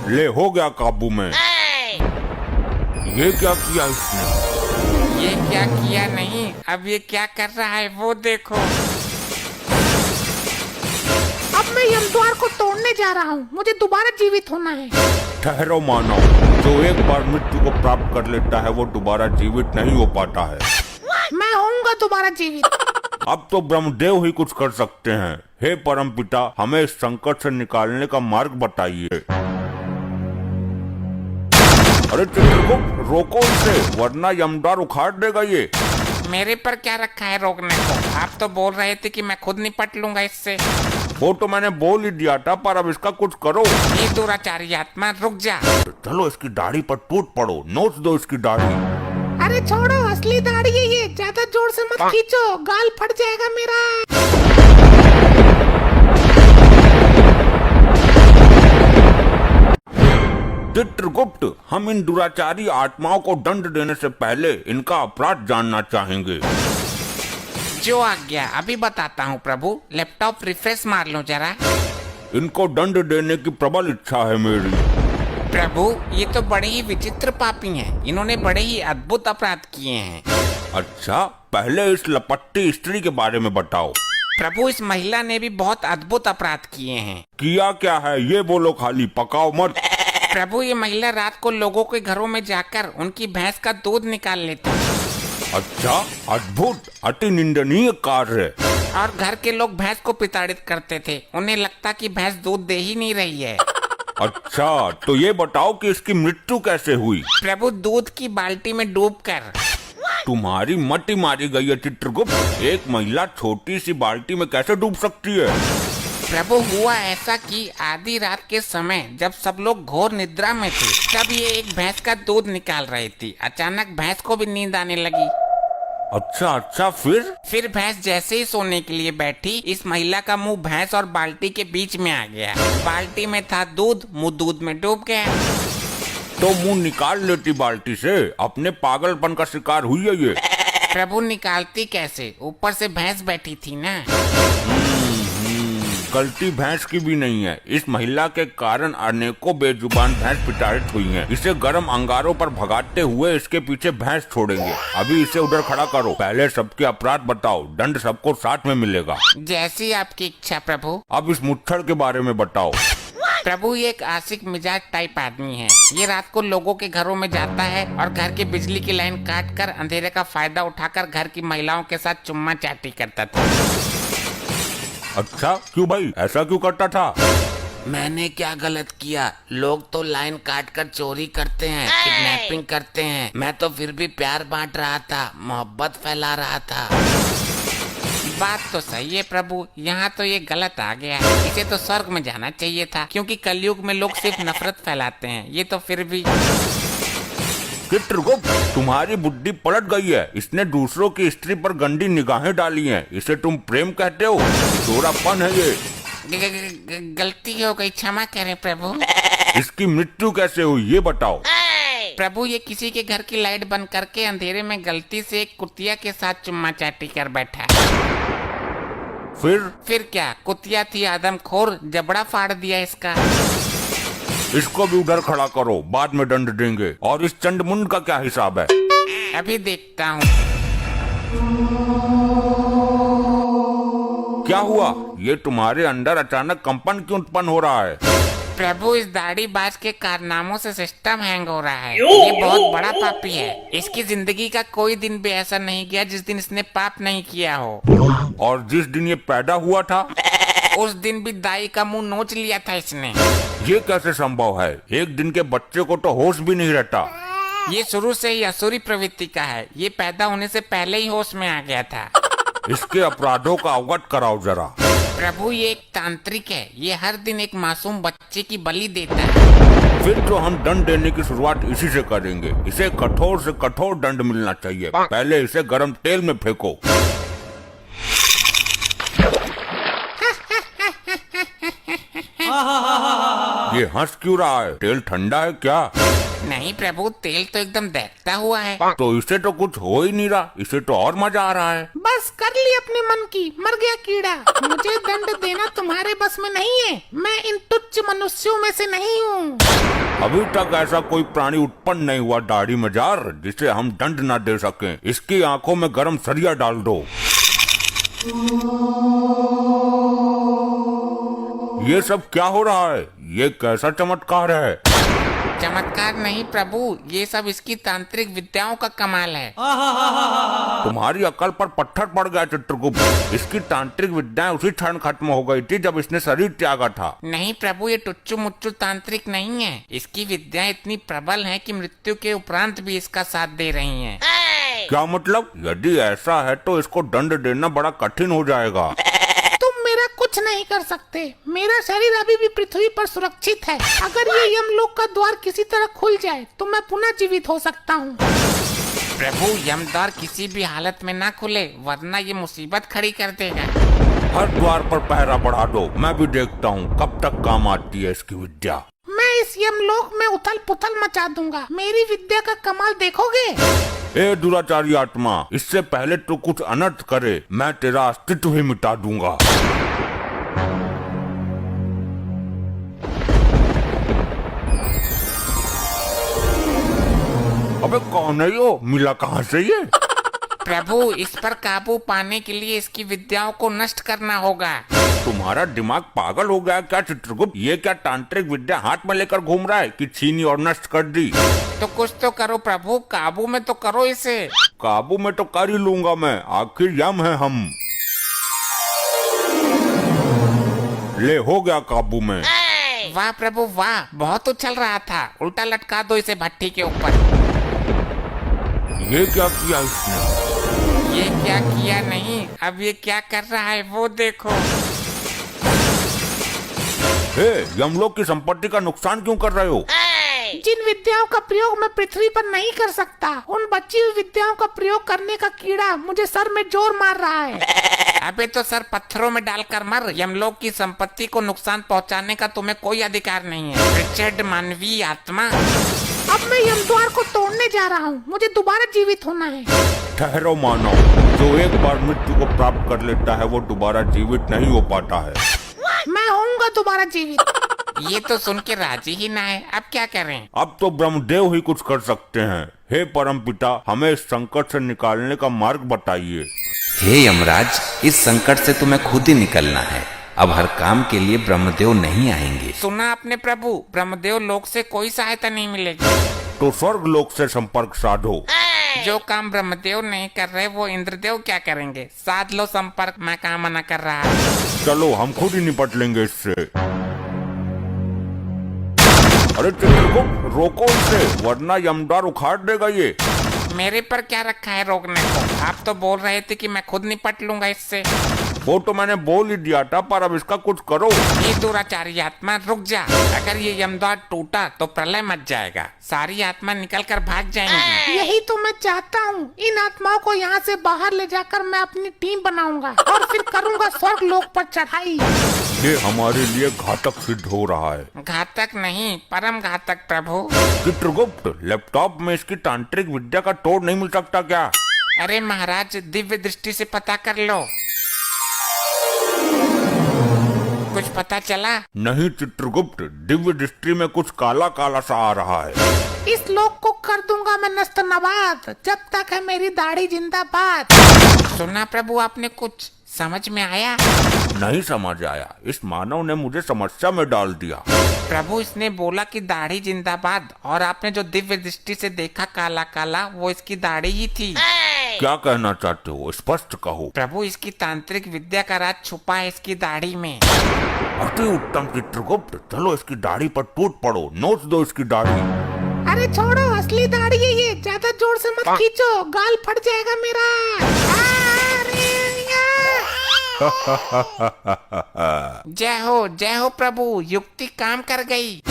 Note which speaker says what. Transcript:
Speaker 1: ले हो गया काबू में। ये क्या किया इसने?
Speaker 2: ये क्या किया नहीं, अब ये क्या कर रहा है वो देखो।
Speaker 3: अब मैं यमद्वार को तोड़ने जा रहा हूँ, मुझे दोबारा जीवित होना है।
Speaker 1: ठहरो मानव, जो एक बार मृत्यु को प्राप्त कर लेता है वो दोबारा जीवित नहीं हो पाता है।
Speaker 3: मैं होऊंगा दोबारा जीवित।
Speaker 1: अब तो ब्रह्मदेव ही कुछ कर सकते हैं। हे परमपिता, हमें इस संकट से निकालने का मार्ग बताइए। अरे चित्रगुप्त, रोको इसे, वरना यमद्वार उखाड़ देगा ये।
Speaker 2: मेरे पर क्या रखा है रोकने को? आप तो बोल रहे थे कि मैं खुद निपट लूंगा इससे।
Speaker 1: वो तो मैंने बोल ही दिया था, पर अब इसका कुछ करो।
Speaker 2: ये दुराचारी आत्मा, रुक जा।
Speaker 1: चलो इसकी दाढ़ी पर टूट पड़ो, नोच दो इसकी दाढ़ी।
Speaker 3: अरे छोड़ो, असली दाढ़ी है ये, ज्यादा जोर से मत खींचो, गाल फट जाएगा मेरा।
Speaker 1: चित्रगुप्त, हम इन दुराचारी आत्माओं को दंड देने से पहले इनका अपराध जानना चाहेंगे।
Speaker 2: जो आज्ञा, अभी बताता हूँ प्रभु। लैपटॉप रिफ्रेश मार लो जरा।
Speaker 1: इनको दंड देने की प्रबल इच्छा है मेरी।
Speaker 2: प्रभु, ये तो बड़े ही विचित्र पापी हैं। इन्होंने बड़े ही अद्भुत अपराध किए हैं।
Speaker 1: अच्छा, पहले इस लपट्टी स्त्री के बारे में बताओ।
Speaker 2: प्रभु, इस महिला ने भी बहुत अद्भुत अपराध किए हैं।
Speaker 1: किया क्या है ये बोलो, खाली पकाओ मत।
Speaker 2: प्रभु, ये महिला रात को लोगों के घरों में जाकर उनकी भैंस का दूध निकाल लेती है।
Speaker 1: अच्छा, अद्भुत, अति निंदनीय कार्य।
Speaker 2: और घर के लोग भैंस को प्रताड़ित करते थे। उन्हें लगता कि भैंस दूध दे ही नहीं रही है।
Speaker 1: अच्छा, तो ये बताओ कि इसकी मृत्यु कैसे हुई?
Speaker 2: प्रभु, दूध की बाल्टी में डूबकर।
Speaker 1: तुम्हारी मति मारी गई है चित्रगुप्त। एक महिला छोटी सी बाल्टी में कैसे डूब सकती है?
Speaker 2: प्रभु, हुआ ऐसा कि आधी रात के समय जब सब लोग घोर निद्रा में थे, तब ये एक भैंस का दूध निकाल रही थी। अचानक भैंस को भी नींद आने लगी।
Speaker 1: अच्छा अच्छा,
Speaker 2: फिर भैंस जैसे ही सोने के लिए बैठी, इस महिला का मुंह भैंस और बाल्टी के बीच में आ गया। बाल्टी में था दूध, मुंह दूध में डूब गया।
Speaker 1: तो मुंह निकाल लेती बाल्टी से। अपने पागलपन का शिकार हुई है ये।
Speaker 2: प्रभु, निकालती कैसे? ऊपर से भैंस बैठी थी ना।
Speaker 1: गलती भैंस की भी नहीं है। इस महिला के कारण अनेकों बेजुबान भैंस प्रताड़ित हुई हैं। इसे गर्म अंगारों पर भगाते हुए इसके पीछे भैंस छोड़ेंगे। अभी इसे उधर खड़ा करो। पहले सबके अपराध बताओ, दंड सबको साथ में मिलेगा।
Speaker 2: जैसी आपकी इच्छा प्रभु।
Speaker 1: अब इस मुच्छड़ के बारे में बताओ।
Speaker 2: प्रभु, ये एक आशिक मिजाज टाइप आदमी है। ये रात को लोगों के घरों में जाता है और घर की बिजली की लाइन काट कर अंधेरे का फायदा उठाकर घर की महिलाओं के साथ चुम्मा चाटी करता था।
Speaker 1: अच्छा, क्यों भाई, ऐसा क्यों करता था?
Speaker 2: मैंने क्या गलत किया? लोग तो लाइन काट कर चोरी करते हैं, किडनैपिंग करते हैं। मैं तो फिर भी प्यार बांट रहा था, मोहब्बत फैला रहा था। बात तो सही है प्रभु, यहाँ तो ये गलत आ गया। इसे तो स्वर्ग में जाना चाहिए था, क्योंकि कलयुग में लोग सिर्फ नफरत फैलाते हैं। ये तो फिर भी।
Speaker 1: चित्रगुप्त, तुम्हारी बुद्धि पलट गई है। इसने दूसरों की स्त्री पर गंदी निगाहें डाली हैं। इसे तुम प्रेम कहते हो? चोरापन है ये।
Speaker 2: गलती हो गई, क्षमा करें प्रभु।
Speaker 1: इसकी मृत्यु कैसे हुई ये बताओ।
Speaker 2: प्रभु, ये किसी के घर की लाइट बंद करके अंधेरे में गलती से एक कुतिया के साथ चुम्मा चाटी कर बैठा। फिर क्या, कुतिया थी आदमखोर, जबड़ा फाड़ दिया इसका।
Speaker 1: इसको भी उधर खड़ा करो, बाद में दंड देंगे। और इस चंडमुंड का क्या हिसाब है?
Speaker 2: अभी देखता हूँ।
Speaker 1: क्या हुआ? ये तुम्हारे अंदर अचानक कंपन क्यों उत्पन्न हो रहा है?
Speaker 2: प्रभु, इस दाढ़ीबाज के कारनामों से सिस्टम हैंग हो रहा है। ये बहुत बड़ा पापी है। इसकी जिंदगी का कोई दिन भी ऐसा नहीं गया जिस दिन इसने पाप नहीं किया हो।
Speaker 1: और जिस दिन ये पैदा हुआ था,
Speaker 2: उस दिन भी दाई का मुंह नोच लिया था इसने।
Speaker 1: ये कैसे संभव है? एक दिन के बच्चे को तो होश भी नहीं रहता।
Speaker 2: ये शुरू से ही असुरी प्रवृत्ति का है। ये पैदा होने से पहले ही होश में आ गया था।
Speaker 1: इसके अपराधों का अवगत कराओ जरा।
Speaker 2: प्रभु, ये एक तांत्रिक है। ये हर दिन एक मासूम बच्चे की बलि देता है।
Speaker 1: फिर तो हम दंड देने की शुरुआत इसी से करेंगे। इसे कठोर से कठोर दंड मिलना चाहिए। पहले इसे गर्म तेल में फेंको। ये हंस क्यों रहा है? तेल ठंडा है क्या?
Speaker 2: नहीं प्रभु, तेल तो एकदम दहकता हुआ है।
Speaker 1: तो इसे तो कुछ हो ही नहीं रहा, इसे तो और मजा आ रहा है।
Speaker 3: बस कर ली अपने मन की, मर गया कीड़ा। मुझे दंड देना तुम्हारे बस में नहीं है, मैं इन तुच्छ मनुष्यों में से नहीं हूँ।
Speaker 1: अभी तक ऐसा कोई प्राणी उत्पन्न नहीं हुआ दाढ़ी मजार जिसे हम दंड न दे सकें। इसकी आंखों में गरम सरिया डाल दो। ये सब क्या हो रहा है? ये कैसा चमत्कार है?
Speaker 2: चमत्कार नहीं प्रभु, ये सब इसकी तांत्रिक विद्याओं का कमाल है।
Speaker 1: तुम्हारी अकल पर पत्थर पड़ गया चित्रगुप्त। इसकी तांत्रिक विद्याएं उसी क्षण खत्म हो गई थी जब इसने शरीर त्यागा था।
Speaker 2: नहीं प्रभु, ये टुच्चू मुच्चू तांत्रिक नहीं है। इसकी विद्याएं इतनी प्रबल हैं कि मृत्यु के उपरांत भी इसका साथ दे रही हैं।
Speaker 1: क्या मतलब? यदि ऐसा है तो इसको दंड देना बड़ा कठिन हो जाएगा।
Speaker 3: तुम मेरा कुछ नहीं कर सकते, मेरा शरीर अभी भी पृथ्वी पर सुरक्षित है। अगर ये यमलोक का द्वार किसी तरह खुल जाए तो मैं पुनः जीवित हो सकता हूँ।
Speaker 2: प्रभु, यमद्वार किसी भी हालत में ना खुले, वरना ये मुसीबत खड़ी कर देगा।
Speaker 1: हर द्वार पर पहरा बढ़ा दो, मैं भी देखता हूँ कब तक काम आती है इसकी विद्या।
Speaker 3: मैं इस यमलोक में उथल पुथल मचा दूंगा, मेरी विद्या का कमाल देखोगे।
Speaker 1: ए दुराचारी आत्मा, इससे पहले तो कुछ अनर्थ करे, मैं तेरा अस्तित्व ही मिटा दूंगा। अबे कौन है यो? मिला कहाँ से ये?
Speaker 2: प्रभु, इस पर काबू पाने के लिए इसकी विद्याओं को नष्ट करना होगा।
Speaker 1: तुम्हारा दिमाग पागल हो गया क्या चित्रगुप्त? ये क्या तांत्रिक विद्या हाथ में लेकर घूम रहा है कि छीनी और नष्ट कर दी?
Speaker 2: तो कुछ तो करो प्रभु, काबू में तो करो इसे।
Speaker 1: काबू में तो कर ही लूंगा मैं, आखिर यम है हम। ले हो गया काबू में।
Speaker 2: वाह प्रभु वाह, बहुत उछल रहा था। उल्टा लटका दो इसे भट्टी के ऊपर।
Speaker 1: ये क्या किया इसने?
Speaker 2: ये क्या किया नहीं, अब ये क्या कर रहा है वो देखो।
Speaker 1: हे, यमलोक की संपत्ति का नुकसान क्यों कर रहे हो?
Speaker 3: जिन विद्याओं का प्रयोग मैं पृथ्वी पर नहीं कर सकता, उन बची हुई विद्याओं का प्रयोग करने का कीड़ा मुझे सर में जोर मार रहा है।
Speaker 2: अबे तो सर पत्थरों में डालकर मर। यमलोक की संपत्ति को नुकसान पहुंचाने का तुम्हें कोई अधिकार नहीं है, रिचर्ड मानवीय आत्मा।
Speaker 3: अब मैं यमद्वार को तोड़ने जा रहा हूँ, मुझे दोबारा जीवित होना है।
Speaker 1: ठहरो मानव, जो एक बार मृत्यु को प्राप्त कर लेता है वो दोबारा जीवित नहीं हो पाता है।
Speaker 3: मैं होऊंगा दोबारा जीवित।
Speaker 2: ये तो सुन के राजी ही ना है, अब क्या करें?
Speaker 1: अब तो ब्रह्मदेव ही कुछ कर सकते हैं। हे परमपिता, हमें इस संकट से निकालने का मार्ग बताइए।
Speaker 4: हे यमराज, इस संकट से तुम्हें खुद ही निकलना है। अब हर काम के लिए ब्रह्मदेव नहीं आएंगे।
Speaker 2: सुना आपने प्रभु, ब्रह्मदेव लोक से कोई सहायता नहीं मिलेगी।
Speaker 1: तो स्वर्ग लोक से संपर्क साधो।
Speaker 2: जो काम ब्रह्मदेव नहीं कर रहे वो इंद्रदेव क्या करेंगे? साध लो संपर्क, मैं कहाँ मना कर रहा है।
Speaker 1: चलो हम खुद ही निपट लेंगे इससे। अरे चित्रगुप्त, रोको इसे, वरना यमद्वार उखाड़ देगा ये।
Speaker 2: मेरे पर क्या रखा है रोकने को? आप तो बोल रहे थे कि मैं खुद निपट लूंगा इससे।
Speaker 1: वो तो मैंने बोल ही दिया था, पर अब इसका कुछ करो।
Speaker 2: ये दुराचारी आत्मा रुक जा। अगर ये यमद्वार टूटा तो प्रलय मच जाएगा, सारी आत्मा निकल कर भाग जाएंगी।
Speaker 3: यही तो मैं चाहता हूँ। इन आत्माओं को यहाँ से बाहर ले जाकर मैं अपनी टीम बनाऊंगा और फिर करूँगा स्वर्ग लोक पर चढ़ाई।
Speaker 1: ये हमारे लिए घातक सिद्ध हो रहा है।
Speaker 2: घातक नहीं, परम घातक प्रभु।
Speaker 1: चित्रगुप्त, लैपटॉप में इसकी तांत्रिक विद्या का तोड़ नहीं मिल सकता क्या?
Speaker 2: अरे महाराज, दिव्य दृष्टि से पता कर लो। कुछ पता चला?
Speaker 1: नहीं चित्रगुप्त, दिव्य दृष्टि में कुछ काला काला सा आ रहा है।
Speaker 3: इस लोक को कर दूंगा मैं नस्त नबाद, जब तक है मेरी दाढ़ी जिंदाबाद।
Speaker 2: सुना प्रभु आपने? कुछ समझ में आया?
Speaker 1: नहीं समझ आया, इस मानव ने मुझे समस्या में डाल दिया।
Speaker 2: प्रभु, इसने बोला कि दाढ़ी जिंदाबाद, और आपने जो दिव्य दृष्टि से देखा काला काला, वो इसकी दाढ़ी ही थी।
Speaker 1: क्या कहना चाहते हो? स्पष्ट कहो।
Speaker 2: प्रभु, इसकी तांत्रिक विद्या का राज छुपा है इसकी दाढ़ी में।
Speaker 1: अति उत्तम चित्रगुप्त, चलो इसकी दाढ़ी पर टूट पड़ो, नोच दो इसकी दाढ़ी।
Speaker 3: अरे छोड़ो, असली दाढ़ी है ये, ज्यादा जोर से मत खींचो, गाल फट जाएगा मेरा।
Speaker 2: जय हो प्रभु, युक्ति काम कर गई।